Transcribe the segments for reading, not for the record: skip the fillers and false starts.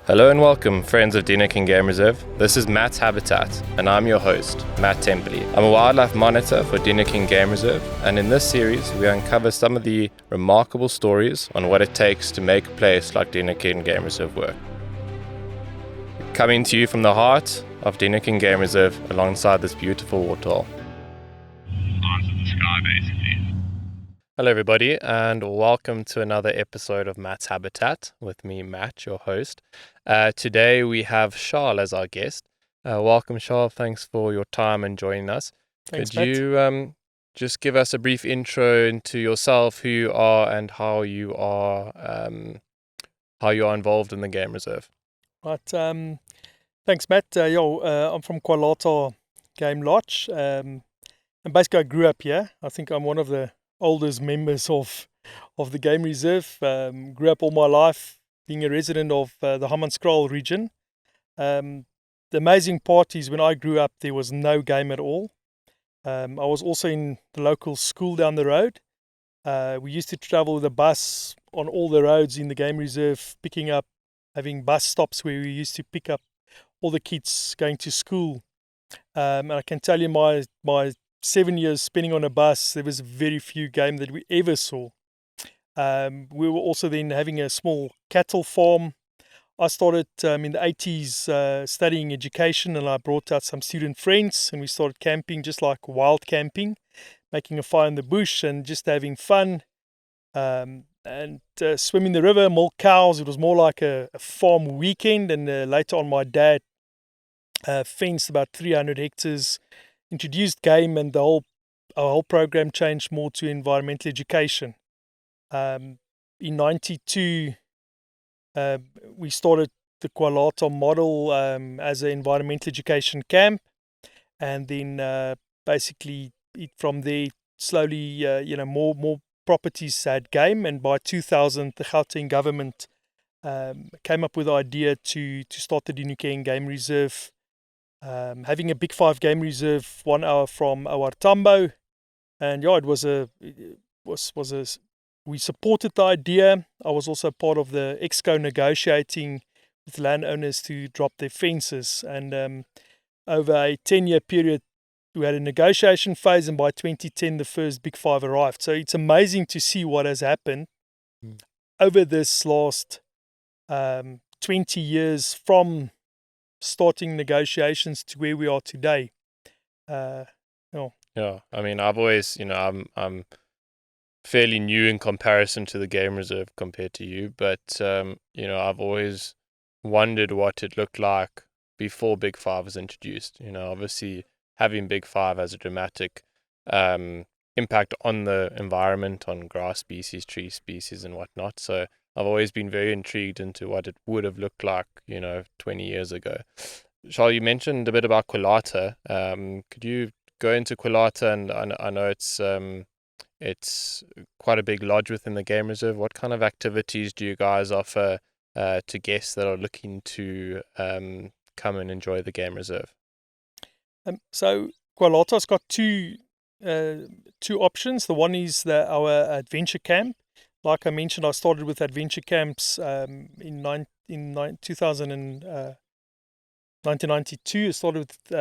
Hello and welcome, friends of Dinokeng Game Reserve. This is Matt's Habitat, and I'm your host, Matt Templey. I'm a wildlife monitor for Dinokeng Game Reserve, and in this series, we uncover some of the remarkable stories on what it takes to make a place like Dinokeng Game Reserve work. Coming to you from the heart of Dinokeng Game Reserve, alongside this beautiful waterhole. Answer the sky, basically. Hello, everybody, and welcome to another episode of Matt's Habitat with me, Matt, your host. Today we have Charl as our guest. Welcome, Charl. Thanks for your time and joining us. Thanks, Could you just give us a brief intro into yourself, who you are, and how you are involved in the game reserve? Right. Thanks, Matt. I'm from Kwalata Game Lodge, and basically I grew up here. I think I'm one of the oldest members of the game reserve. Grew up all my life being a resident of the Hammanskraal region. The amazing part is when I grew up, there was no game at all. I was also in the local school down the road. We used to travel with a bus on all the roads in the game reserve, having bus stops where we used to pick up all the kids going to school. And I can tell you my 7 years spending on a bus, there was very few game that we ever saw. We were also then having a small cattle farm. I started in the 80s studying education, and I brought out some student friends, and we started camping, just like wild camping, making a fire in the bush and just having fun, and swim in the river, milk cows. It was more like a farm weekend. And later on, my dad fenced about 300 hectares, introduced game, and our whole program changed more to environmental education. In 92, we started the Kwalata model as an environmental education camp, and then basically from there slowly more properties had game. And by 2000, the Gauteng government came up with the idea to start the Dinokeng Game Reserve, having a Big 5 game reserve 1 hour from our Tambo. And we supported the idea. I was also part of the exco negotiating with landowners to drop their fences. And over a 10-year period, we had a negotiation phase, and by 2010, the first Big 5 arrived. So it's amazing to see what has happened over this last 20 years from starting negotiations to where we are today. Yeah, I mean, I've always, I'm fairly new in comparison to the game reserve compared to you, but I've always wondered what it looked like before Big 5 was introduced. Obviously having Big 5 has a dramatic impact on the environment, on grass species, tree species, and whatnot. So I've always been very intrigued into what it would have looked like, 20 years ago. Charl, you mentioned a bit about Kwalata. Could you go into Kwalata? And I know it's quite a big lodge within the game reserve. What kind of activities do you guys offer to guests that are looking to come and enjoy the game reserve? So Kwalata's got two options. The one is our adventure camp. Like I mentioned, I started with adventure camps in 1992. I started with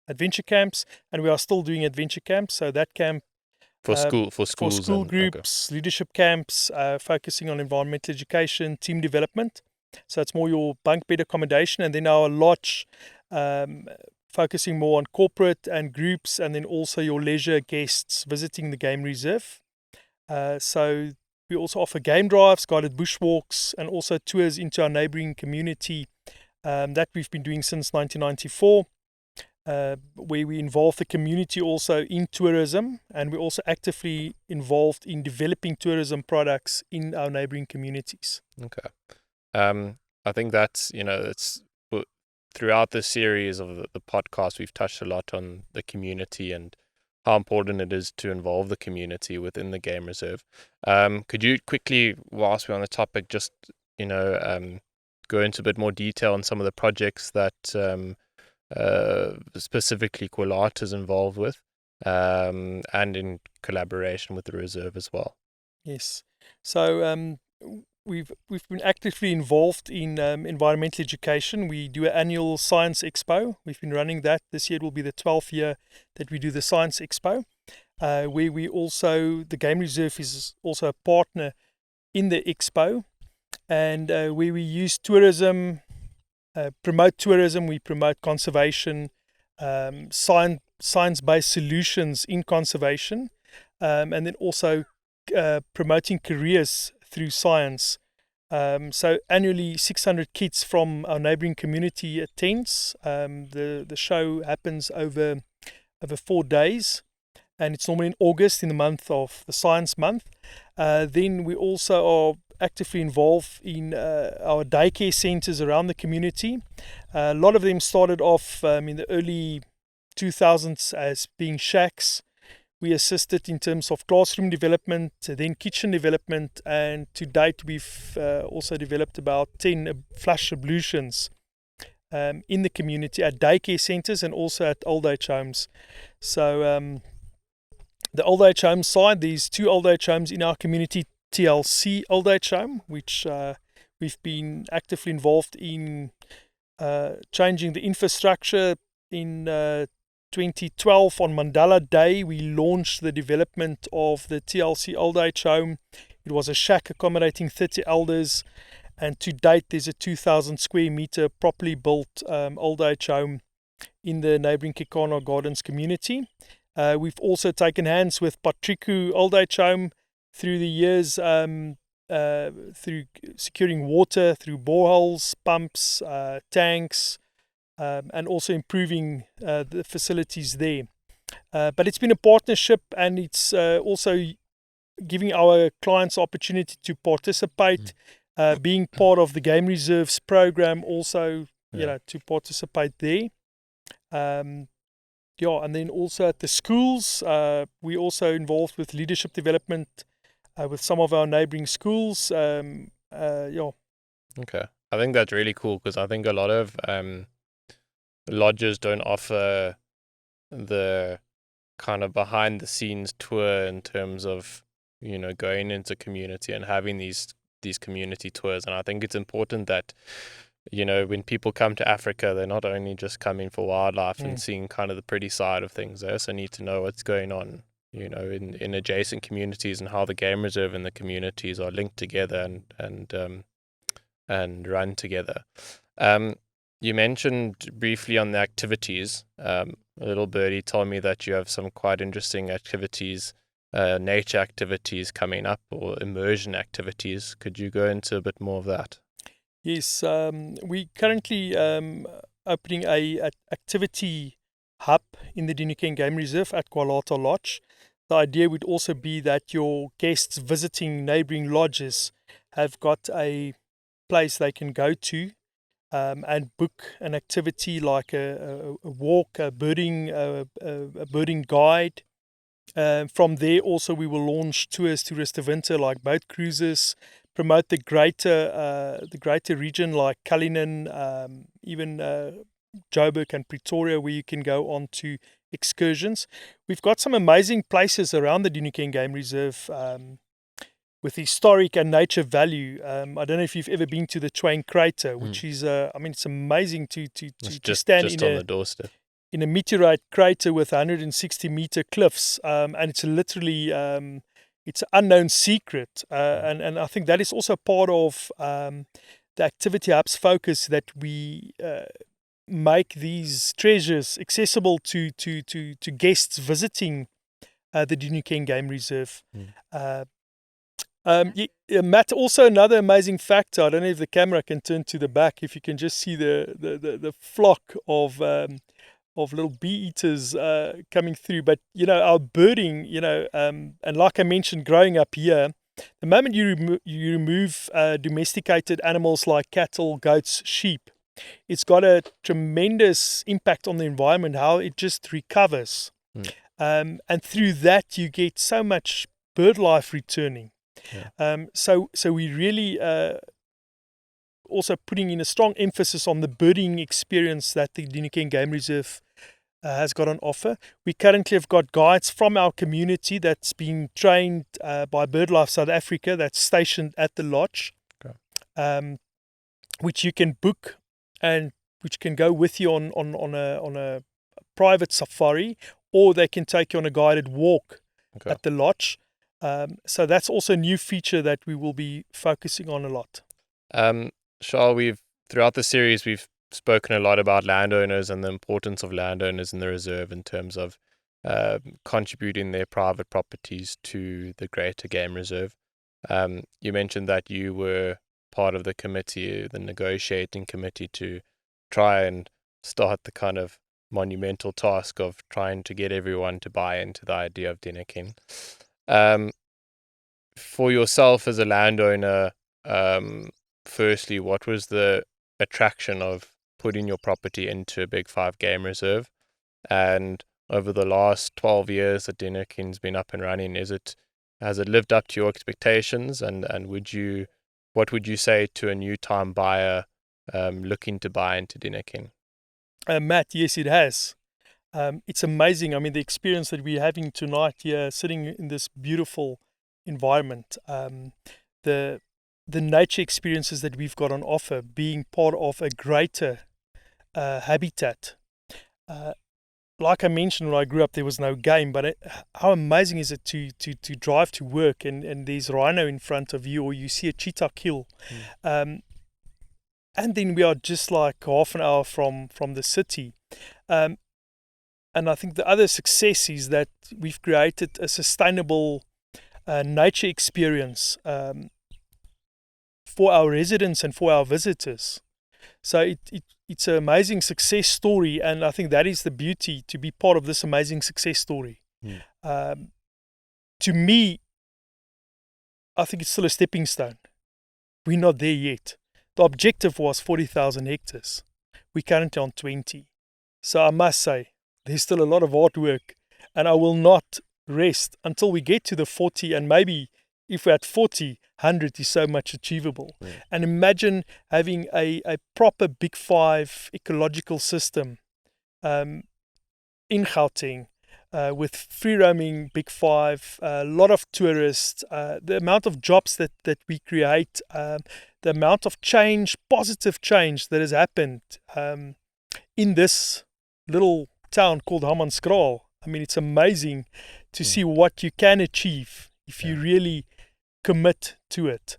adventure camps, and we are still doing adventure camps. So that camp for school groups, leadership camps, focusing on environmental education, team development. So it's more your bunk bed accommodation, and then our lodge, focusing more on corporate and groups, and then also your leisure guests visiting the game reserve. So we also offer game drives, guided bushwalks, and also tours into our neighboring community that we've been doing since 1994, where we involve the community also in tourism, and we're also actively involved in developing tourism products in our neighboring communities. Okay. I think that's throughout the series of the podcast, we've touched a lot on the community and how important it is to involve the community within the game reserve. Could you quickly, whilst we're on the topic, just go into a bit more detail on some of the projects that specifically Kwalata is involved with, and in collaboration with the reserve as well? Yes. So we've been actively involved in environmental education. We do an annual science expo. We've been running that. This year it will be the 12th year that we do the science expo, where we also, the game reserve is also a partner in the expo, and where we use tourism, promote tourism, we promote conservation, science-based solutions in conservation, and then also promoting careers through science. So annually 600 kids from our neighboring community attends. The show happens over 4 days, and it's normally in August, in the month of the Science Month. Then we also are actively involved in our daycare centers around the community. A lot of them started off in the early 2000s as being shacks. We assisted in terms of classroom development, then kitchen development, and to date we've also developed about 10 flush ablutions in the community at daycare centers and also at old age homes. So the old age home side, there's 2 old age homes in our community, TLC Old Age Home, which we've been actively involved in changing the infrastructure. In 2012, on Mandela Day, we launched the development of the TLC Old Age Home. It was a shack accommodating 30 elders, and to date there's a 2,000 square meter properly built old age home in the neighbouring Kekana Gardens community. We've also taken hands with Patriku Old Age Home through the years, through securing water through boreholes, pumps, tanks, and also improving the facilities there. But it's been a partnership, and it's also giving our clients opportunity to participate, being part of the Game Reserves program also, to participate there. And then also at the schools, we're also involved with leadership development with some of our neighbouring schools. Okay, I think that's really cool, because I think a lot of lodges don't offer the kind of behind the scenes tour in terms of, going into community and having these community tours. And I think it's important that, when people come to Africa, they're not only just coming for wildlife and seeing kind of the pretty side of things. They also need to know what's going on, in adjacent communities, and how the game reserve and the communities are linked together and run together. You mentioned briefly on the activities. A little birdie told me that you have some quite interesting activities, nature activities coming up, or immersion activities. Could you go into a bit more of that? Yes, we currently opening a activity hub in the Dinokeng Game Reserve at Kwalata Lodge. The idea would also be that your guests visiting neighbouring lodges have got a place they can go to and book an activity like a walk, a birding guide. From there also we will launch tours to rest of winter, like boat cruises, promote the greater region like Cullinan, even Joburg and Pretoria, where you can go on to excursions. We've got some amazing places around the Dinokeng Game Reserve with historic and nature value. I don't know if you've ever been to the Twain Crater, which is, it's amazing to stand just on the doorstep in a meteorite crater with 160 meter cliffs, and it's literally it's an unknown secret, and I think that is also part of the activity hub's focus, that we make these treasures accessible to guests visiting the Dinokeng Game Reserve. Matt, also another amazing factor, I don't know if the camera can turn to the back, if you can just see the flock of little bee eaters coming through. But our birding, and like I mentioned, growing up here, the moment you remove domesticated animals like cattle, goats, sheep, it's got a tremendous impact on the environment, how it just recovers. And through that you get so much bird life returning. So we really also putting in a strong emphasis on the birding experience that the Dinokeng Game Reserve has got on offer. We currently have got guides from our community that's being trained by BirdLife South Africa, that's stationed at the lodge. which you can book and which can go with you on a private safari, or they can take you on a guided walk at the lodge. So that's also a new feature that we will be focusing on a lot. Charl, throughout the series, we've spoken a lot about landowners and the importance of landowners in the reserve in terms of contributing their private properties to the greater game reserve. You mentioned that you were part of the committee, the negotiating committee, to try and start the kind of monumental task of trying to get everyone to buy into the idea of Dinokeng. For yourself as a landowner, firstly, what was the attraction of putting your property into a Big Five game reserve? And over the last 12 years that Dinokeng's been up and running, has it lived up to your expectations? And what would you say to a new time buyer looking to buy into Dinokeng? Matt, yes, it has. It's amazing. I mean, the experience that we're having tonight here, sitting in this beautiful environment, the nature experiences that we've got on offer, being part of a greater habitat. Like I mentioned, when I grew up, there was no game, but how amazing is it to drive to work and there's rhino in front of you, or you see a cheetah kill. And then we are just like half an hour from the city. And I think the other success is that we've created a sustainable nature experience for our residents and for our visitors. So it's an amazing success story, and I think that is the beauty, to be part of this amazing success story. To me, I think it's still a stepping stone. We're not there yet. The objective was 40,000 hectares. We're currently on 20. So I must say, there's still a lot of hard work, and I will not rest until we get to the 40, and maybe if we're at 40, 100 is so much achievable. And imagine having a proper Big Five ecological system in Gauteng, with free roaming Big Five, a lot of tourists, the amount of jobs that we create, the amount of change, positive change that has happened in this little town called Hammanskraal. I mean, it's amazing to see what you can achieve if you really commit to it.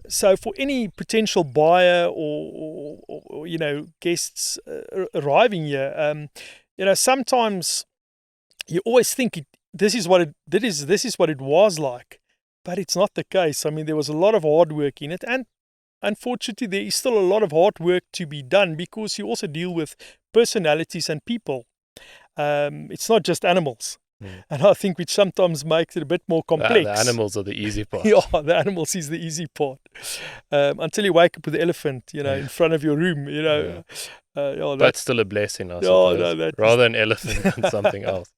So for any potential buyer or guests arriving here, sometimes you always think this is what it was like, but it's not the case. I mean, there was a lot of hard work in it, and unfortunately there is still a lot of hard work to be done, because you also deal with personalities and people. It's not just animals. And I think which sometimes makes it a bit more complex. The animals are the easy part. Yeah, the animals is the easy part. Until you wake up with the elephant, in front of your room, that's still a blessing, I suppose. Rather an elephant than something else.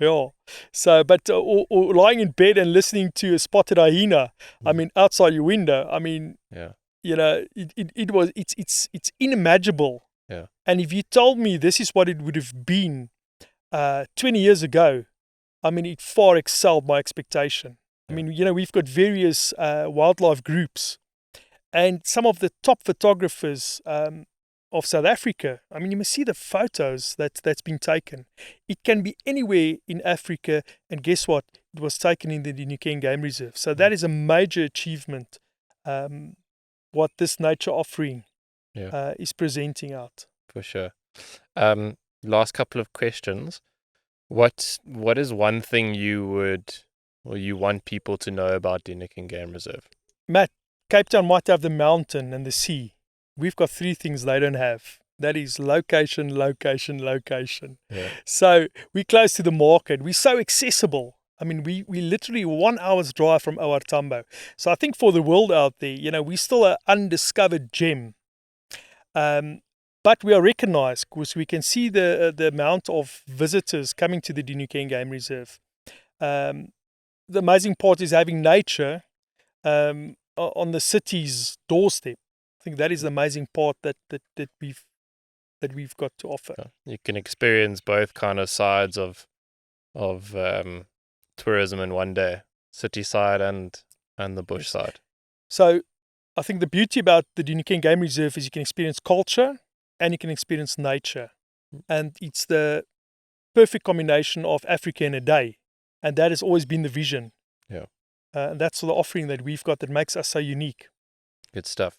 Yeah. So, but or lying in bed and listening to a spotted hyena. I mean, outside your window. I mean, it's unimaginable. Yeah. And if you told me this is what it would have been 20 years ago, I mean, it far excelled my expectation. I mean, we've got various wildlife groups, and some of the top photographers of South Africa. I mean, you must see the photos that's been taken. It can be anywhere in Africa, and guess what? It was taken in the Dinokeng Game Reserve. So that is a major achievement, what this nature offering is presenting out. For sure. Last couple of questions. What is one thing you want people to know about Dinokeng Game Reserve? Matt, Cape Town might have the mountain and the sea. We've got three things they don't have. That is location, location, location. Yeah. So we're close to the market. We're so accessible. I mean, we literally 1 hour's drive from OR Tambo. So I think for the world out there, we're still an undiscovered gem. But we are recognized because we can see the amount of visitors coming to the Dinokeng Game Reserve. The amazing part is having nature on the city's doorstep. I think that is the amazing part that we've got to offer. You can experience both kind of sides of tourism in one day, city side and the bush side. So I think the beauty about the Dinokeng Game Reserve is you can experience culture and you can experience nature. And it's the perfect combination of Africa in a day. And that has always been the vision. Yeah. And that's the offering that we've got that makes us so unique. Good stuff.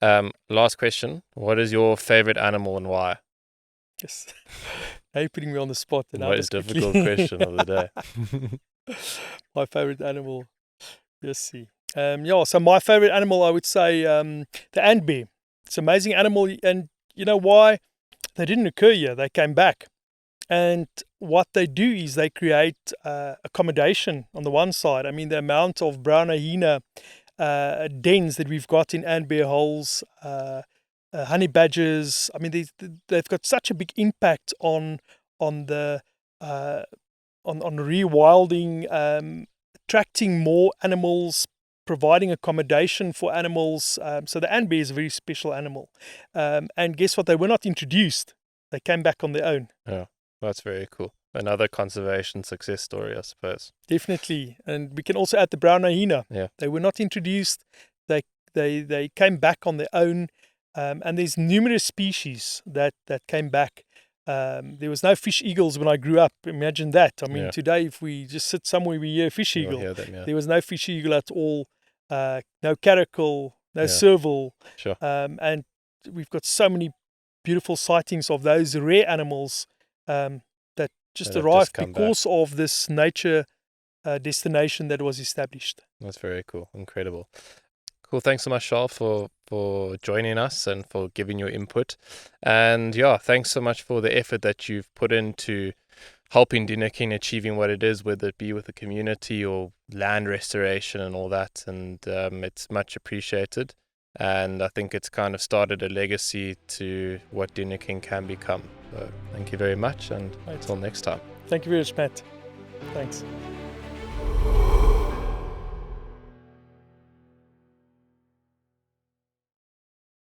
Last question. What is your favorite animal and why? Yes. Now you're putting me on the spot. And Most difficult question of the day. My favorite animal. Let's see. So my favorite animal, I would say the ant bear. It's an amazing animal. And you know why? They didn't occur here. They came back. And what they do is they create accommodation on the one side. I mean, the amount of brown hyena dens that we've got in ant bear holes, honey badgers. I mean, they've got such a big impact on the rewilding, attracting more animals, providing accommodation for animals. So the ant bear is a very special animal. And guess what? They were not introduced. They came back on their own. Yeah, that's very cool. Another conservation success story, I suppose. Definitely. And we can also add the brown hyena. Yeah. They were not introduced. They came back on their own. And there's numerous species that came back. There was no fish eagles when I grew up. Imagine that. I mean, today, if we just sit somewhere, we hear fish eagle. Hear them, yeah. There was no fish eagle at all. No caracal, no serval. Sure. And we've got so many beautiful sightings of those rare animals that just arrived because of this nature destination that was established. That's very cool. Incredible. Cool. Thanks so much, Charl, for joining us and for giving your input. And yeah, thanks so much for the effort that you've put into helping Dinokeng achieving what it is, whether it be with the community or land restoration and all that. And it's much appreciated. And I think it's kind of started a legacy to what Dinokeng can become. So thank you very much, and until next time. Thank you very much, Matt. Thanks.